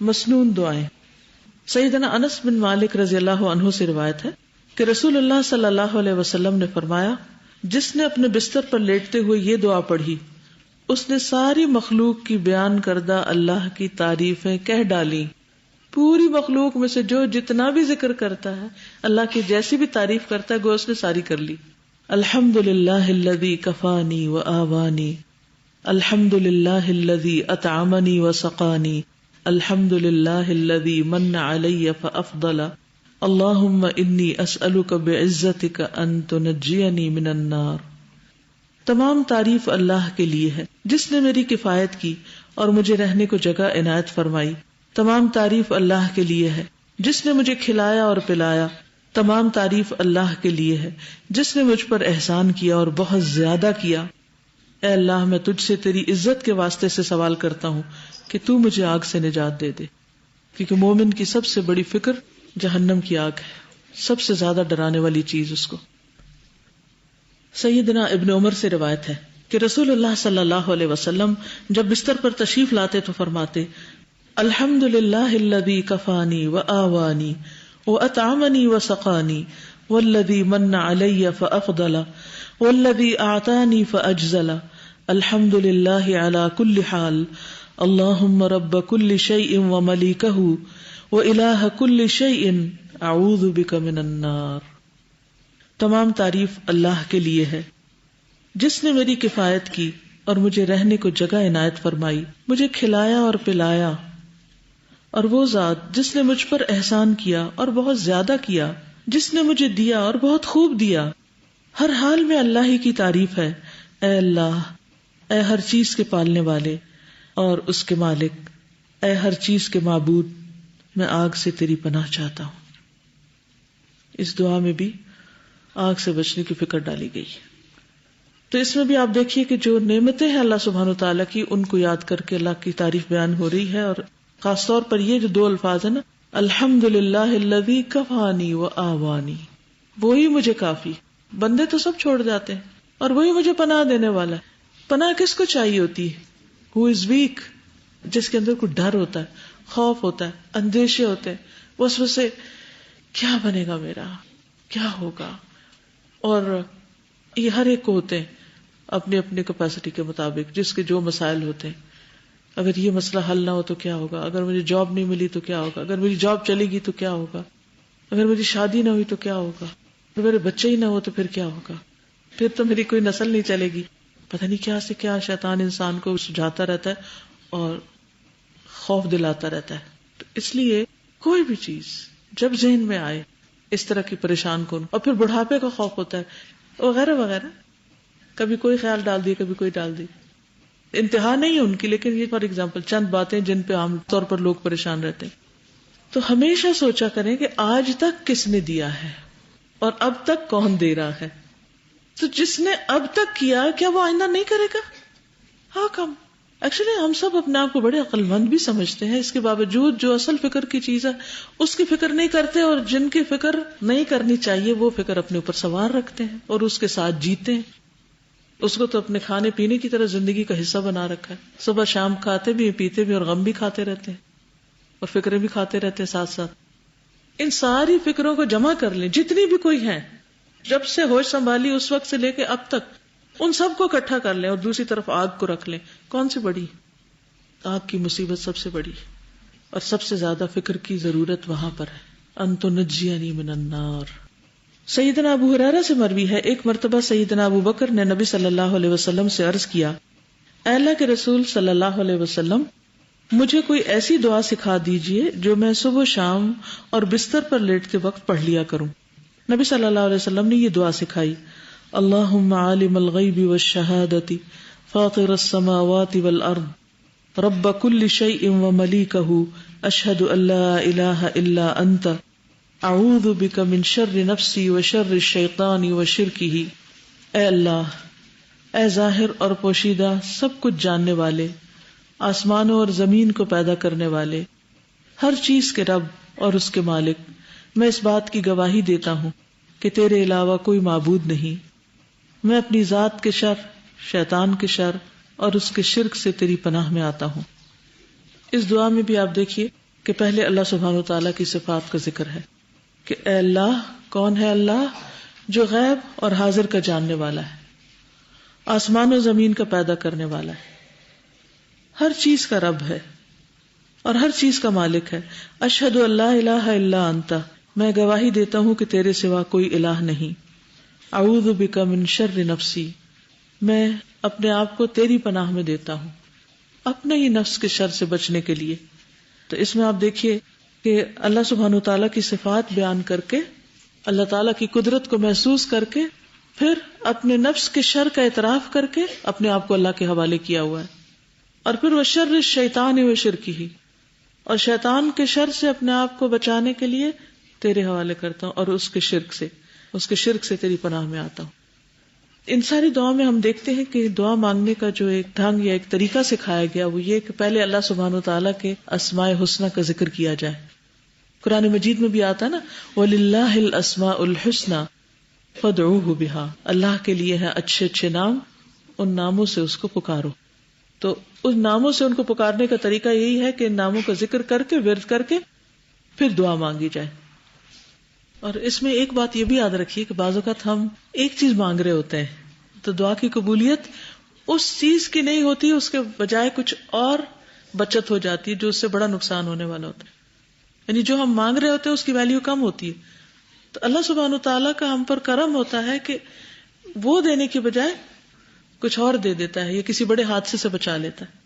مسنون دعائیں. سیدنا انس بن مالک رضی اللہ عنہ سے روایت ہے کہ رسول اللہ صلی اللہ علیہ وسلم نے فرمایا، جس نے اپنے بستر پر لیٹتے ہوئے یہ دعا پڑھی اس نے ساری مخلوق کی بیان کردہ اللہ کی تعریفیں کہہ ڈالی. پوری مخلوق میں سے جو جتنا بھی ذکر کرتا ہے، اللہ کی جیسی بھی تعریف کرتا ہے، گو اس نے ساری کر لی. الحمدللہ الذی کفانی وآوانی، الحمدللہ الذی اطعمنی وسقانی، الحمدللہ الذی من علی فافضل، اللہم انی اسألک بعزتک ان تنجینی من النار. تمام تعریف اللہ کے لیے ہے جس نے میری کفایت کی اور مجھے رہنے کو جگہ عنایت فرمائی. تمام تعریف اللہ کے لیے ہے جس نے مجھے کھلایا اور پلایا. تمام تعریف اللہ کے لیے ہے جس نے مجھ پر احسان کیا اور بہت زیادہ کیا. اے اللہ، میں تجھ سے تیری عزت کے واسطے سے سوال کرتا ہوں کہ تو مجھے آگ سے نجات دے دے، کیونکہ مومن کی سب سے بڑی فکر جہنم کی آگ ہے، سب سے زیادہ ڈرانے والی چیز اس کو. سیدنا ابن عمر سے روایت ہے کہ رسول اللہ صلی اللہ علیہ وسلم جب بستر پر تشریف لاتے تو فرماتے، الحمدللہ الذی کفانی وآوانی واطعمنی وسقانی والذی من علی فافضل والذی اعطانی فاجزل، الحمدللہ علی کل حال، اللہم رب کل شیء وملیکہ وإلہ کل شیء اعوذ بک من النار. تمام تعریف اللہ کے لیے ہے جس نے میری کفایت کی اور مجھے رہنے کو جگہ عنایت فرمائی، مجھے کھلایا اور پلایا، اور وہ ذات جس نے مجھ پر احسان کیا اور بہت زیادہ کیا، جس نے مجھے دیا اور بہت خوب دیا. ہر حال میں اللہ ہی کی تعریف ہے. اے اللہ، اے ہر چیز کے پالنے والے اور اس کے مالک، اے ہر چیز کے معبود، میں آگ سے تیری پناہ چاہتا ہوں. اس دعا میں بھی آگ سے بچنے کی فکر ڈالی گئی. تو اس میں بھی آپ دیکھیے کہ جو نعمتیں ہیں اللہ سبحانہ وتعالیٰ کی، ان کو یاد کر کے اللہ کی تعریف بیان ہو رہی ہے. اور خاص طور پر یہ جو دو الفاظ ہیں نا، الحمدللہ الذی کفانی وآوانی، وہی مجھے کافی. بندے تو سب چھوڑ جاتے ہیں اور وہی مجھے پناہ دینے والا ہے. پناہ کس کو چاہیے ہوتی ہے؟ ہو از ویک، جس کے اندر کوئی ڈر ہوتا ہے، خوف ہوتا ہے، اندیشے ہوتے ہیں، وسوسے، کیا بنے گا میرا، کیا ہوگا. اور یہ ہر ایک کو ہوتے ہیں اپنی اپنی کیپیسٹی کے مطابق، جس کے جو مسائل ہوتے ہیں. اگر یہ مسئلہ حل نہ ہو تو کیا ہوگا، اگر مجھے جاب نہیں ملی تو کیا ہوگا، اگر میری جاب چلے گی تو کیا ہوگا، اگر میری شادی نہ ہوئی تو کیا ہوگا، اگر میرے بچے ہی نہ ہو تو پھر کیا ہوگا، پھر تو میری کوئی نسل نہیں چلے گی. پتہ نہیں کیا سے کیا شیطان انسان کو سجھاتا رہتا ہے اور خوف دلاتا رہتا ہے. تو اس لیے کوئی بھی چیز جب ذہن میں آئے اس طرح کی پریشان کن، اور پھر بڑھاپے کا خوف ہوتا ہے وغیرہ وغیرہ، کبھی کوئی خیال ڈال دیے کبھی کوئی ڈال دی، انتہا نہیں ہے ان کی. لیکن یہ فار ایگزامپل چند باتیں جن پہ عام طور پر لوگ پریشان رہتے ہیں. تو ہمیشہ سوچا کریں کہ آج تک کس نے دیا ہے اور اب تک کون دے رہا ہے. تو جس نے اب تک کیا، کیا وہ آئندہ نہیں کرے گا؟ ہاں کم. ایکچولی ہم سب اپنے آپ کو بڑے عقل مند بھی سمجھتے ہیں، اس کے باوجود جو اصل فکر کی چیز ہے اس کی فکر نہیں کرتے، اور جن کی فکر نہیں کرنی چاہیے وہ فکر اپنے اوپر سوار رکھتے ہیں اور اس کے ساتھ جیتے ہیں. اس کو تو اپنے کھانے پینے کی طرح زندگی کا حصہ بنا رکھا ہے. صبح شام کھاتے بھی پیتے بھی اور غم بھی کھاتے رہتے ہیں اور فکریں بھی کھاتے رہتے ہیں ساتھ ساتھ. ان ساری فکروں کو جمع کر لیں جتنی بھی کوئی ہیں، جب سے ہوش سنبھالی اس وقت سے لے کے اب تک، ان سب کو اکٹھا کر لیں اور دوسری طرف آگ کو رکھ لیں. کون سی بڑی؟ آگ کی مصیبت سب سے بڑی، اور سب سے زیادہ فکر کی ضرورت وہاں پر ہے. ان تنجینی من النار. سیدنا ابو ہریرہ سے مروی ہے، ایک مرتبہ سیدنا ابو بکر نے نبی صلی اللہ علیہ وسلم سے عرض کیا، اے اللہ کے رسول صلی اللہ علیہ وسلم، مجھے کوئی ایسی دعا سکھا دیجئے جو میں صبح شام اور بستر پر لیٹتے وقت پڑھ لیا کروں. نبی صلی اللہ علیہ وسلم نے یہ دعا سکھائی، اللہم عالم الغیب والشہادۃ فاطر السماوات والارض رب کل شیء وملیکہ اشہد ان لا الہ الا انت اعوذ بک من شر نفسی وشر الشیطان وشرکہ. اے اللہ، اے ظاہر اور پوشیدہ سب کچھ جاننے والے، آسمانوں اور زمین کو پیدا کرنے والے، ہر چیز کے رب اور اس کے مالک، میں اس بات کی گواہی دیتا ہوں کہ تیرے علاوہ کوئی معبود نہیں. میں اپنی ذات کے شر، شیطان کے شر اور اس کے شرک سے تیری پناہ میں آتا ہوں. اس دعا میں بھی آپ دیکھیے کہ پہلے اللہ سبحانہ وتعالیٰ کی صفات کا ذکر ہے کہ اے اللہ، کون ہے اللہ؟ جو غیب اور حاضر کا جاننے والا ہے، آسمان و زمین کا پیدا کرنے والا ہے، ہر چیز کا رب ہے اور ہر چیز کا مالک ہے۔ اشہد ان لا الہ الا انت، میں گواہی دیتا ہوں کہ تیرے سوا کوئی الہ نہیں۔ اعوذ بک من شر نفسی، میں اپنے آپ کو تیری پناہ میں دیتا ہوں، اپنے ہی نفس کے شر سے بچنے کے لیے۔ تو اس میں آپ دیکھیے کہ اللہ سبحانہ تعالیٰ کی صفات بیان کر کے، اللہ تعالیٰ کی قدرت کو محسوس کر کے، پھر اپنے نفس کے شر کا اعتراف کر کے اپنے آپ کو اللہ کے حوالے کیا ہوا ہے، اور پھر وہ شر الشیطان و شرکہ، اور شیطان کے شر سے اپنے آپ کو بچانے کے لیے تیرے حوالے کرتا ہوں، اور اس کے شرک سے تیری پناہ میں آتا ہوں۔ ان ساری دعا میں ہم دیکھتے ہیں کہ دعا مانگنے کا جو ایک ڈھنگ یا ایک طریقہ سکھایا گیا وہ یہ کہ پہلے اللہ سبحانہ وتعالیٰ کے اسماء حسنی کا ذکر کیا جائے۔ قرآن مجید میں بھی آتا ہے نا، وَلِلَّهِ الْأَسْمَاءُ الْحُسْنَى فَادْعُوهُ بِهَا، اللہ کے لیے ہیں اچھے اچھے نام، ان ناموں سے اس کو پکارو۔ تو ان ناموں سے ان کو پکارنے کا طریقہ یہی ہے کہ ان ناموں کا ذکر کر کے، ورد کر کے پھر دعا مانگی جائے۔ اور اس میں ایک بات یہ بھی یاد رکھیے کہ بعض اوقات ہم ایک چیز مانگ رہے ہوتے ہیں تو دعا کی قبولیت اس چیز کی نہیں ہوتی، اس کے بجائے کچھ اور بچت ہو جاتی ہے جو اس سے بڑا نقصان ہونے والا ہوتا ہے۔ یعنی جو ہم مانگ رہے ہوتے ہیں اس کی ویلیو کم ہوتی ہے، تو اللہ سبحانہ تعالیٰ کا ہم پر کرم ہوتا ہے کہ وہ دینے کی بجائے کچھ اور دے دیتا ہے یا کسی بڑے حادثے سے بچا لیتا ہے۔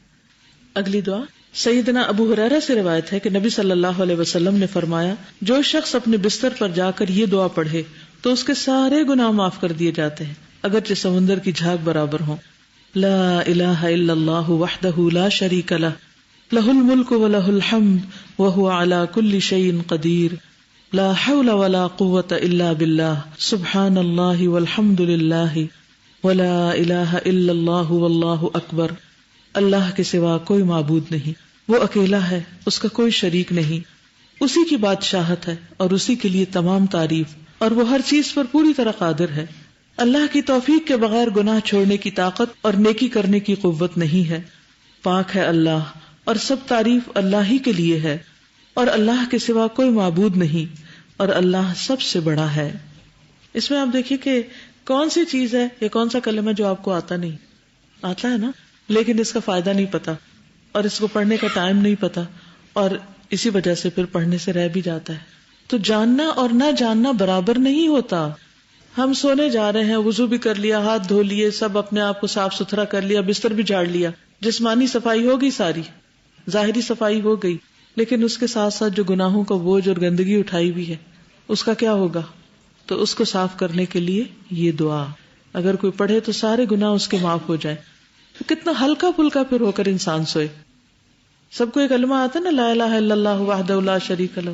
اگلی دعا سیدنا ابو ہریرہ سے روایت ہے کہ نبی صلی اللہ علیہ وسلم نے فرمایا، جو شخص اپنے بستر پر جا کر یہ دعا پڑھے تو اس کے سارے گناہ معاف کر دیے جاتے ہیں، اگرچہ سمندر کی جھاگ برابر ہوں۔ لا الہ الا اللہ وحدہ لا شریک لہ، لہ الملک ولہ الحمد وہو علی کل شیء قدیر، لا حول ولا قوة الا باللہ، سبحان اللہ والحمد للہ ولا الہ الا اللہ واللہ اکبر۔ اللہ کے سوا کوئی معبود نہیں، وہ اکیلا ہے، اس کا کوئی شریک نہیں، اسی کی بادشاہت ہے اور اسی کے لیے تمام تعریف، اور وہ ہر چیز پر پوری طرح قادر ہے۔ اللہ کی توفیق کے بغیر گناہ چھوڑنے کی طاقت اور نیکی کرنے کی قوت نہیں ہے۔ پاک ہے اللہ، اور سب تعریف اللہ ہی کے لیے ہے، اور اللہ کے سوا کوئی معبود نہیں، اور اللہ سب سے بڑا ہے۔ اس میں آپ دیکھیے کہ کون سی چیز ہے یا کون سا کلمہ جو آپ کو آتا نہیں، آتا ہے نا، لیکن اس کا فائدہ نہیں پتا اور اس کو پڑھنے کا ٹائم نہیں پتا، اور اسی وجہ سے پھر پڑھنے سے رہ بھی جاتا ہے۔ تو جاننا اور نہ جاننا برابر نہیں ہوتا۔ ہم سونے جا رہے ہیں، وضو بھی کر لیا، ہاتھ دھو لیے، سب اپنے آپ کو صاف ستھرا کر لیا، بستر بھی جھاڑ لیا، جسمانی صفائی ہوگی، ساری ظاہری صفائی ہو گئی، لیکن اس کے ساتھ ساتھ جو گناہوں کا بوجھ اور گندگی اٹھائی بھی ہے اس کا کیا ہوگا؟ تو اس کو صاف کرنے کے لیے یہ دعا اگر کوئی پڑھے تو سارے گناہ اس کے معاف ہو جائے۔ کتنا ہلکا پھلکا پھر ہو کر انسان سوئے۔ سب کو ایک کلمہ آتا ہے نا، لا الہ الا اللہ وحدہ لا شریک لہ،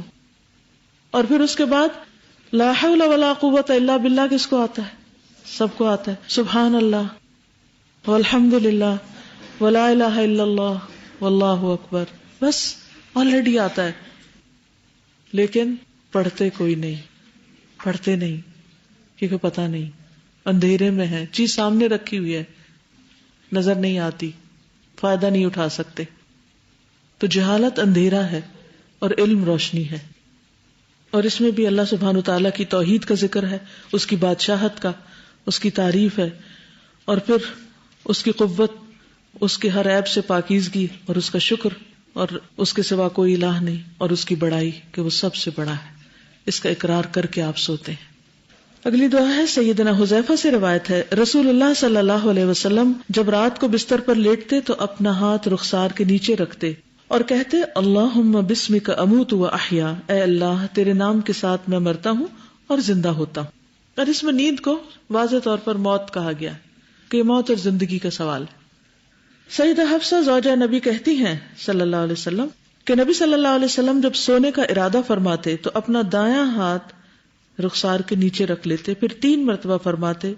اور پھر اس کے بعد لا حول ولا قوۃ الا باللہ کس کو آتا ہے؟ سب کو آتا ہے۔ سبحان اللہ والحمد للہ ولا الہ الا اللہ واللہ اکبر، بس آلریڈی آتا ہے، لیکن پڑھتے کوئی نہیں، پڑھتے نہیں کیونکہ پتہ نہیں، اندھیرے میں ہے، چیز سامنے رکھی ہوئی ہے، نظر نہیں آتی، فائدہ نہیں اٹھا سکتے۔ تو جہالت اندھیرا ہے اور علم روشنی ہے۔ اور اس میں بھی اللہ سبحانہ تعالیٰ کی توحید کا ذکر ہے، اس کی بادشاہت کا، اس کی تعریف ہے، اور پھر اس کی قوت، اس کے ہر عیب سے پاکیزگی، اور اس کا شکر، اور اس کے سوا کوئی الہ نہیں، اور اس کی بڑائی کہ وہ سب سے بڑا ہے۔ اس کا اقرار کر کے آپ سوتے ہیں۔ اگلی دعا ہے سیدنا حذیفہ سے روایت ہے، رسول اللہ صلی اللہ علیہ وسلم جب رات کو بستر پر لیٹتے تو اپنا ہاتھ رخسار کے نیچے رکھتے اور کہتے، اللہم بسمک اموت و احیا، اے اللہ تیرے نام کے ساتھ میں مرتا ہوں اور زندہ ہوتا ہوں۔ اور اس میں نیند کو واضح طور پر موت کہا گیا کہ موت اور زندگی کا سوال ہے۔ سیدہ حفصہ زوجہ نبی کہتی ہیں صلی اللہ علیہ وسلم کہ نبی صلی اللہ علیہ وسلم جب سونے کا ارادہ فرماتے تو اپنا دایاں ہاتھ رخسار کے نیچے رکھ لیتے، پھر 3 مرتبہ فرماتے،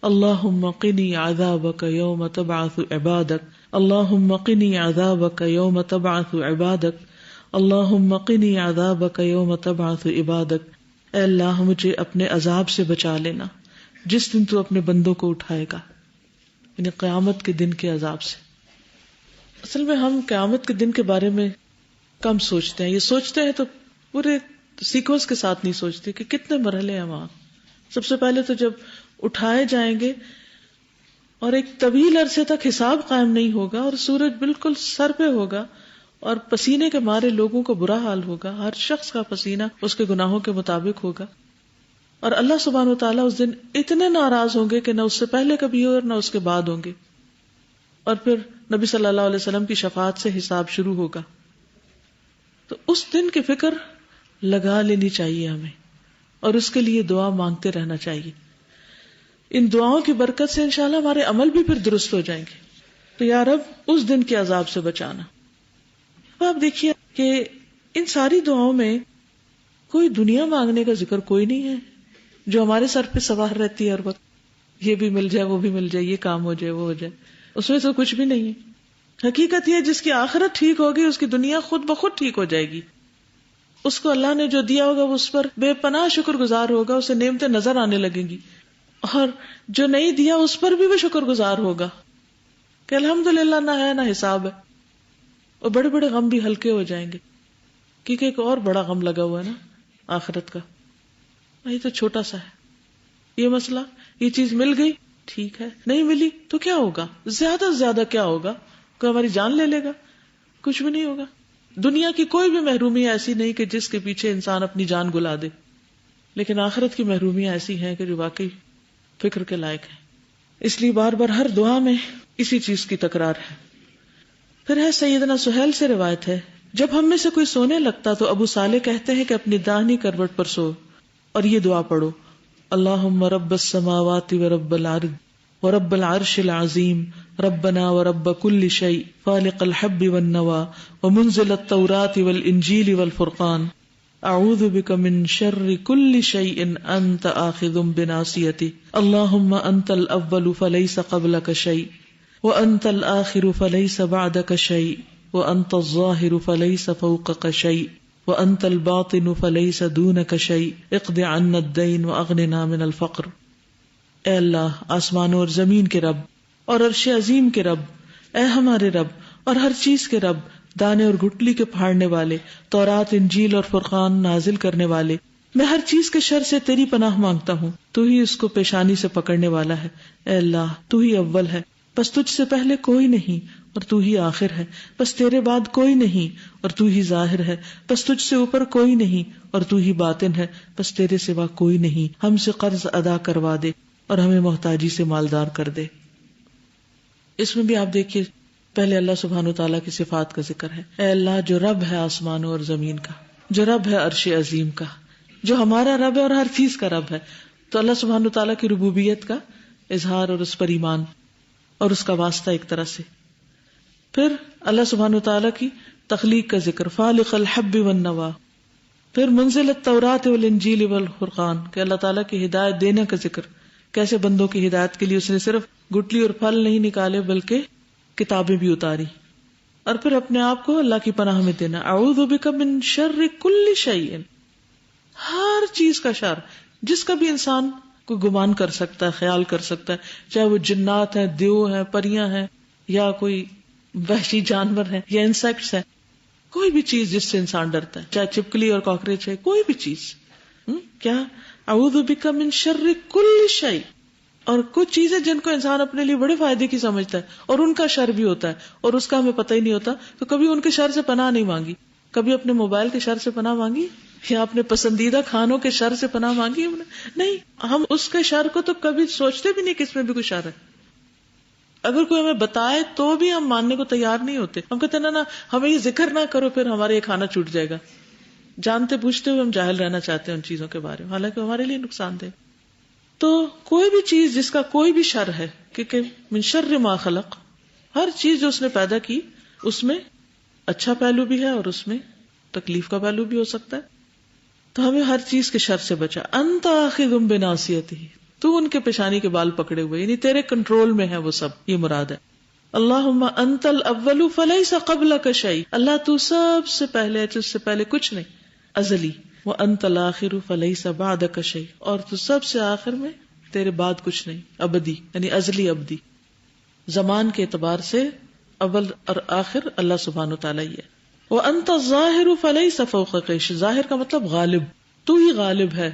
اللہم قنی عذابک یوم تبعث عبادک، اللہم قنی عذابک یوم تبعث عبادک، اللہم قنی عذابک یوم تبعث عبادک، اے اللہ مجھے اپنے عذاب سے بچا لینا جس دن تو اپنے بندوں کو اٹھائے گا، یعنی قیامت کے دن کے عذاب سے۔ اصل میں ہم قیامت کے دن کے بارے میں کم سوچتے ہیں. یہ سوچتے ہیں تو پورے سیکوینس کے ساتھ نہیں سوچتے کہ کتنے مرحلے ہیں وہاں. سب سے پہلے تو جب اٹھائے جائیں گے اور ایک طویل عرصے تک حساب قائم نہیں ہوگا اور سورج بالکل سر پہ ہوگا اور پسینے کے مارے لوگوں کو برا حال ہوگا. ہر شخص کا پسینہ اس کے گناہوں کے مطابق ہوگا. اور اللہ سبحانہ وتعالیٰ اس دن اتنے ناراض ہوں گے کہ نہ اس سے پہلے کبھی اور نہ اس کے بعد ہوں گے. اور پھر نبی صلی اللہ علیہ وسلم کی شفاعت سے حساب شروع ہوگا. تو اس دن کی فکر لگا لینی چاہیے ہمیں اور اس کے لیے دعا مانگتے رہنا چاہیے. ان دعاؤں کی برکت سے انشاءاللہ ہمارے عمل بھی پھر درست ہو جائیں گے. تو یا رب اس دن کے عذاب سے بچانا. اب آپ دیکھیے کہ ان ساری دعاؤں میں کوئی دنیا مانگنے کا ذکر کوئی نہیں ہے جو ہمارے سر پہ سوار رہتی ہے ہر وقت. یہ بھی مل جائے، وہ بھی مل جائے، یہ کام ہو جائے، وہ ہو جائے. اس میں تو کچھ بھی نہیں ہے. حقیقت یہ جس کی آخرت ٹھیک ہوگی اس کی دنیا خود بخود ٹھیک ہو جائے گی. اس کو اللہ نے جو دیا ہوگا اس پر بے پناہ شکر گزار ہوگا، اسے نعمتیں نظر آنے لگیں گی. اور جو نہیں دیا اس پر بھی وہ شکر گزار ہوگا کہ الحمدللہ نہ ہے نہ حساب ہے. اور بڑے بڑے غم بھی ہلکے ہو جائیں گے کیونکہ ایک اور بڑا غم لگا ہوا ہے نا آخرت کا. یہ تو چھوٹا سا ہے. یہ مسئلہ، یہ چیز مل گئی ٹھیک ہے، نہیں ملی تو کیا ہوگا؟ زیادہ سے زیادہ کیا ہوگا؟ کوئی ہماری جان لے لے گا؟ کچھ بھی نہیں ہوگا. دنیا کی کوئی بھی محرومی ایسی نہیں کہ جس کے پیچھے انسان اپنی جان گلا دے، لیکن آخرت کی محرومیاں ایسی ہیں کہ جو واقعی فکر کے لائق ہیں. اس لیے بار بار ہر دعا میں اسی چیز کی تکرار ہے. پھر ہے سیدنا سہیل سے روایت ہے، جب ہم میں سے کوئی سونے لگتا تو ابو صالح کہتے ہیں کہ اپنی داہنی کروٹ پر سو اور یہ دعا پڑھو: اللہم رب السماوات ورب الارض ورب العرش العظیم ربنا ورب کل شیء فالق الحب والنوى ومنزل التوراۃ والانجیل والفرقان اعوذ بک من شر کل شیء انت آخذ بناصیتہ اللہم انت الاول فلیس قبلک شیء وانت الآخر فلیس بعدک شیء وانت الظاہر فلیس فوقک شیء وانت الباطن فلیس دونک شیء اقض عنا الدین واغننا من الفقر. اے اللہ، آسمانوں اور زمین کے رب اور عرش عظیم کے رب، اے ہمارے رب اور ہر چیز کے رب، دانے اور گٹلی کے پھاڑنے والے، تورات، انجیل اور فرقان نازل کرنے والے، میں ہر چیز کے شر سے تیری پناہ مانگتا ہوں. تو ہی اس کو پیشانی سے پکڑنے والا ہے. اے اللہ، تو ہی اول ہے، بس تجھ سے پہلے کوئی نہیں اور تو ہی آخر ہے، بس تیرے بعد کوئی نہیں اور تو ہی ظاہر ہے، بس تجھ سے اوپر کوئی نہیں اور تو ہی باطن ہے، بس تیرے سوا کوئی نہیں. ہم سے قرض ادا کروا دے اور ہمیں محتاجی سے مالدار کر دے. اس میں بھی آپ دیکھیے پہلے اللہ سبحانہ وتعالیٰ کی صفات کا ذکر ہے. اے اللہ جو رب ہے آسمانوں اور زمین کا، جو رب ہے عرش عظیم کا، جو ہمارا رب ہے اور ہر چیز کا رب ہے. تو اللہ سبحانہ وتعالیٰ کی ربوبیت کا اظہار اور اس پر ایمان اور اس کا واسطہ ایک طرح سے. پھر اللہ سبحانہ وتعالیٰ کی تخلیق کا ذکر، فالق الحب والنوى. پھر منزل التوراۃ والانجیل والفرقان، کہ اللہ تعالیٰ کی ہدایت دینے کا ذکر، کیسے بندوں کی ہدایت کے لیے اس نے صرف گٹلی اور پھل نہیں نکالے بلکہ کتابیں بھی اتاری. اور پھر اپنے آپ کو اللہ کی پناہ میں دینا، اعوذ بک من شر کل شیء، ہر چیز کا شر جس کا بھی انسان کو گمان کر سکتا ہے، خیال کر سکتا ہے، چاہے وہ جنات ہیں، دیو ہیں، پریاں ہیں، یا کوئی وحشی جانور ہے یا انسیکٹس ہے. کوئی بھی چیز جس سے انسان ڈرتا ہے، چاہے چپکلی اور کاکروچ ہے، کوئی بھی چیز. کیا اعوذ بک من شر کل شیء. اور کچھ چیزیں جن کو انسان اپنے لیے بڑے فائدے کی سمجھتا ہے اور ان کا شر بھی ہوتا ہے اور اس کا ہمیں پتہ ہی نہیں ہوتا، تو کبھی ان کے شر سے پناہ نہیں مانگی. کبھی اپنے موبائل کے شر سے پناہ مانگی یا اپنے پسندیدہ کھانوں کے شر سے پناہ مانگی؟ نہیں. ہم اس کے شر کو تو کبھی سوچتے بھی نہیں کہ اس میں بھی کوئی شر ہے. اگر کوئی ہمیں بتائے تو بھی ہم ماننے کو تیار نہیں ہوتے. ہم کہتے ہیں نا ہمیں یہ ذکر نہ کرو، پھر ہمارے یہ کھانا چھوٹ جائے گا. جانتے بوجھتے ہوئے ہم جاہل رہنا چاہتے ہیں ان چیزوں کے بارے میں، حالانکہ ہمارے لیے نقصان دہ. تو کوئی بھی چیز جس کا کوئی بھی شر ہے، کیونکہ من شر ما خلق، ہر چیز جو اس نے پیدا کی اس میں اچھا پہلو بھی ہے اور اس میں تکلیف کا پہلو بھی ہو سکتا ہے. تو ہمیں ہر چیز کے شر سے بچا. انت آخذ بناصیتہ، تو ان کے پیشانی کے بال پکڑے ہوئے، یعنی تیرے کنٹرول میں ہے وہ سب، یہ مراد ہے. اللہم انت الاول فلیس قبلک شیء، اللہ تو سب سے پہلے ہے، تجھ سے پہلے کچھ نہیں، ازلی. وانت الاخر فلیس بعدک شیء، اور تو سب سے آخر میں، تیرے بعد کچھ نہیں، ابدی یعنی ازلی ابدی. زمان کے اعتبار سے اول اور آخر اللہ سبحانہ وتعالی ہی ہے. وَأَنْتَ الظَّاهِرُ فَلَيْسَ فَوْقَكَ شَيْءٌ، ظاہر کا مطلب غالب، تو ہی غالب ہے،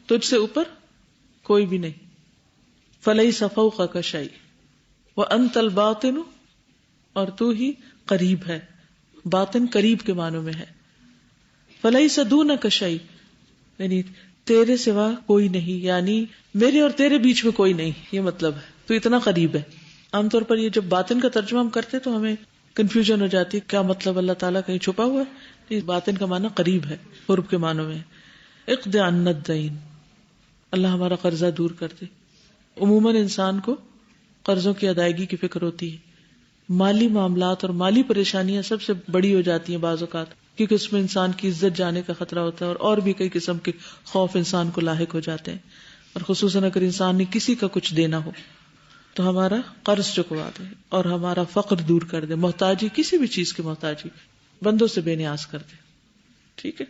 تجھ سے اوپر کوئی بھی نہیں. فَلَيْسَ فَوْقَكَ شَيْءٌ وَأَنْتَ الْبَاطِنُ، اور تو ہی قریب ہے، باطن قریب کے معنوں میں ہے. فَلَيْسَ دُونَكَ شَيْءٌ، یعنی تیرے سوا کوئی نہیں، یعنی میرے اور تیرے بیچ میں کوئی نہیں، یہ مطلب ہے، تو اتنا قریب ہے. عام طور پر یہ جب باطن کا ترجمہ ہم کرتے تو ہمیں کنفیوژن ہو جاتی ہے، کیا مطلب اللہ تعالیٰ کہیں چھپا ہوا ہے؟ یہ باطن کا معنی قریب ہے، قرب کے معنوں میں. اقض عنا الدین، اللہ ہمارا قرضہ دور کر دے. عموماً انسان کو قرضوں کی ادائیگی کی فکر ہوتی ہے، مالی معاملات اور مالی پریشانیاں سب سے بڑی ہو جاتی ہیں بعض اوقات، کیونکہ اس میں انسان کی عزت جانے کا خطرہ ہوتا ہے، اور بھی کئی قسم کے خوف انسان کو لاحق ہو جاتے ہیں. اور خصوصاً اگر انسان نے کسی کا کچھ دینا ہو تو ہمارا قرض چکوا دے اور ہمارا فقر دور کر دے، محتاجی، کسی بھی چیز کی محتاجی، بندوں سے بے نیاز کر دے. ٹھیک ہے.